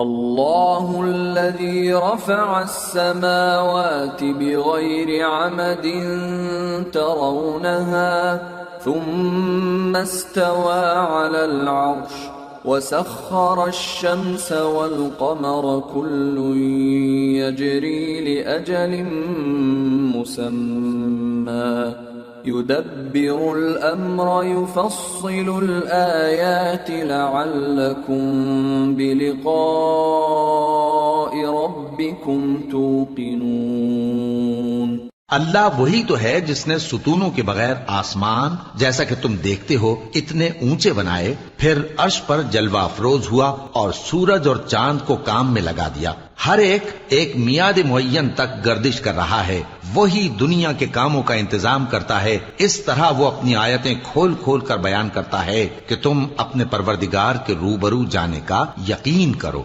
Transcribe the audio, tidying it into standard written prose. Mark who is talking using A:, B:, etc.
A: अल्लाहुल्लज़ी रफ़अस-समावाति बिग़ैरि अमदिन तरौनहा थुम्मा इस्तवा अलल अर्श वसख़्ख़र अश-शम्स वल क़मर कुल्लुन यजरी लिअजलिन मुसम्मा युदब्बिरुल अम्र युफ़स्सिलुल आयाति लअल्लकुम बिलिक़ाइ रब्बिकुम तूक़िनून।
B: अल्लाह वही तो है जिसने सुतूनों के बगैर आसमान, जैसा कि तुम देखते हो, इतने ऊंचे बनाए, फिर अर्श पर जलवा अफरोज हुआ और सूरज और चांद को काम में लगा दिया। हर एक एक मियाद मुअय्यन तक गर्दिश कर रहा है। वही दुनिया के कामों का इंतजाम करता है। इस तरह वो अपनी आयतें खोल खोल कर बयान करता है कि तुम अपने परवरदिगार के रूबरू जाने का यकीन करो।